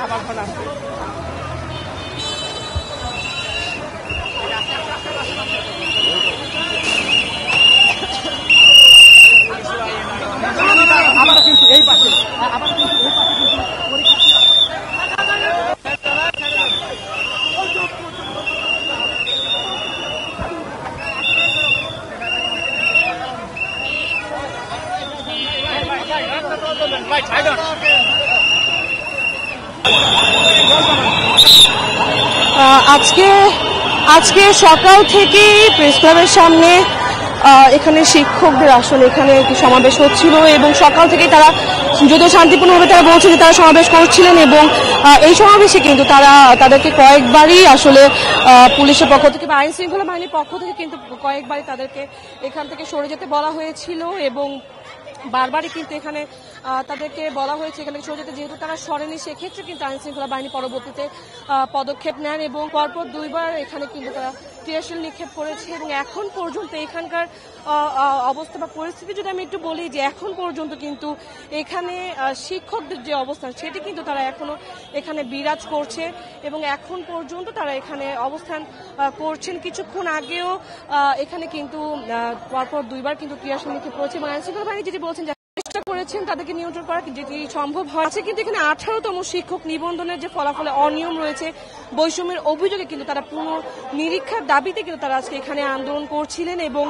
খাবার ঘর আসছে। আবার কিন্তু এই পাশে আজকে সকাল থেকেই প্রেস ক্লাবের সামনে এখানে শিক্ষকদের আসলে এখানে একটি সমাবেশ হচ্ছিল এবং সকাল থেকেই তারা যদিও শান্তিপূর্ণভাবে তারা বলছে যে তারা সমাবেশ করছিলেন এবং এই সমাবেশে কিন্তু তাদেরকে কয়েকবারই আসলে পুলিশের পক্ষ থেকে বা আইন শৃঙ্খলা বাহিনীর পক্ষ থেকে কিন্তু কয়েকবারই তাদেরকে এখান থেকে সরে যেতে বলা হয়েছিল এবং বারবারই কিন্তু এখানে তাদেরকে বলা হয়েছে এখানে সরে যেতে, যেহেতু তারা সরেনি সেক্ষেত্রে কিন্তু আইন শৃঙ্খলা বাহিনী পরবর্তীতে পদক্ষেপ নেন এবং পরপর দুইবার এখানে কিন্তু তারা টিয়ারশেল নিক্ষেপ করেছে এবং এখন পর্যন্ত এখানকার অবস্থা বা পরিস্থিতি যদি আমি একটু বলি যে এখন পর্যন্ত কিন্তু এখানে শিক্ষকদের যে অবস্থান সেটি কিন্তু তারা এখনো এখানে বিরাজ করছে এবং এখন পর্যন্ত তারা এখানে অবস্থান করছেন। কিছুক্ষণ আগেও এখানে কিন্তু পরপর দুইবার কিন্তু টিয়ারশেল নিক্ষেপ করেছে এবং আইন শৃঙ্খলা বাহিনী যেটি বলছেন চেষ্টা করেছেন তাদেরকে নিয়ন্ত্রণ করা যেটি সম্ভব হয়েছে, কিন্তু এখানে 18তম শিক্ষক নিবন্ধনের যে ফলাফলে অনিয়ম রয়েছে বৈষম্যের অভিযোগে কিন্তু তারা পুনর্নিরীক্ষার দাবিতে কিন্তু তারা আজকে এখানে আন্দোলন করছিলেন এবং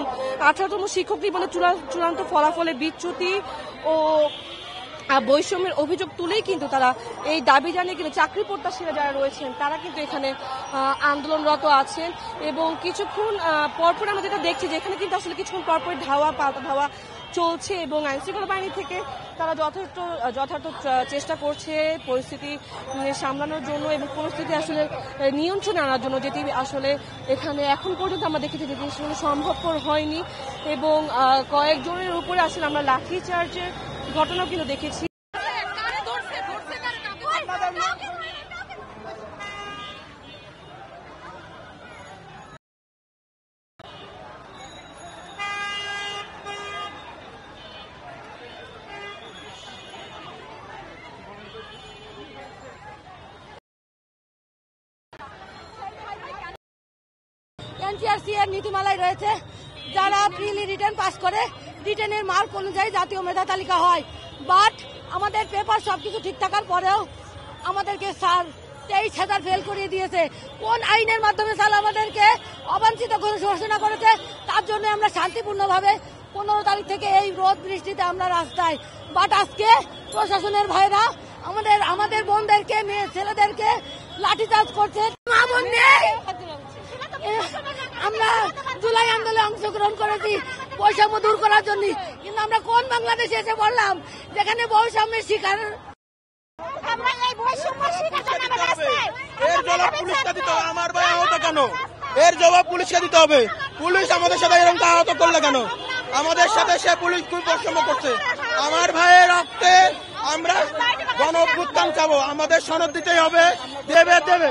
18তম শিক্ষক নিবন্ধনের চূড়ান্ত ফলাফলে বিচ্যুতি ও বৈষম্যের অভিযোগ তুলেই কিন্তু তারা এই দাবি জানিয়ে কিন্তু চাকরি প্রত্যাশীরা যারা রয়েছেন তারা কিন্তু এখানে আন্দোলনরত আছেন এবং কিছুক্ষণ পরপর আমরা যেটা দেখছি যে এখানে কিন্তু আসলে কিছুক্ষণ পরপর পাল্টা ধাওয়া চলছে এবং আইনশৃঙ্খলা বাহিনী থেকে তারা যথার্থ চেষ্টা করছে পরিস্থিতি সামলানোর জন্য এবং পরিস্থিতি আসলে নিয়ন্ত্রণে আনার জন্য, যেটি আসলে এখানে এখন পর্যন্ত আমরা দেখেছি যেটি আসলে সম্ভবপর হয়নি এবং কয়েকজনের উপরে আসলে আমরা লাঠি চার্জের ঘটনাও কিন্তু দেখেছি। এনটিআরসি এর নীতিমালায় রয়েছে যারা প্রিলি রিটার্ন পাস করে রিটার্নের মার্ক অনুযায়ী জাতীয় মেধা তালিকা হয়, বাট আমাদের পেপার সবকিছু ঠিক থাকার পরেও আমাদেরকে স্যার 23,000 ফেল করিয়ে দিয়েছে। কোন আইনের মাধ্যমে স্যার আমাদেরকে অবাঞ্ছিত ঘোষণা করেছে? তার জন্য আমরা শান্তিপূর্ণভাবে 15 তারিখ থেকে এই রোদ বৃষ্টিতে আমরা রাস্তায়, বাট আজকে প্রশাসনের ভাইরা আমাদের বোনদেরকে মেয়ে ছেলেদেরকে লাঠিচার্জ করছে। মা বোন নেই, আমরা জুলাই আন্দোলনে অংশগ্রহণ করেছি বৈষম্য দূর করার জন্য, কিন্তু আমরা কোন বাংলাদেশে এসে পড়লাম যেখানে বৈষম্যের শিকার। এর জবাব পুলিশকে দিতে হবে। আমার ভাই আহত কেন? এর জবাব পুলিশকে দিতে হবে। পুলিশ আমাদের সাথে এরকম আহত করলে কেন? আমাদের সাথে সে পুলিশ খুব বৈষম্য করছে। আমার ভাইয়ের রক্তে আমরা গণ অভ্যুত্থান চাবো, আমাদের সনদ দিতেই হবে, দেবে।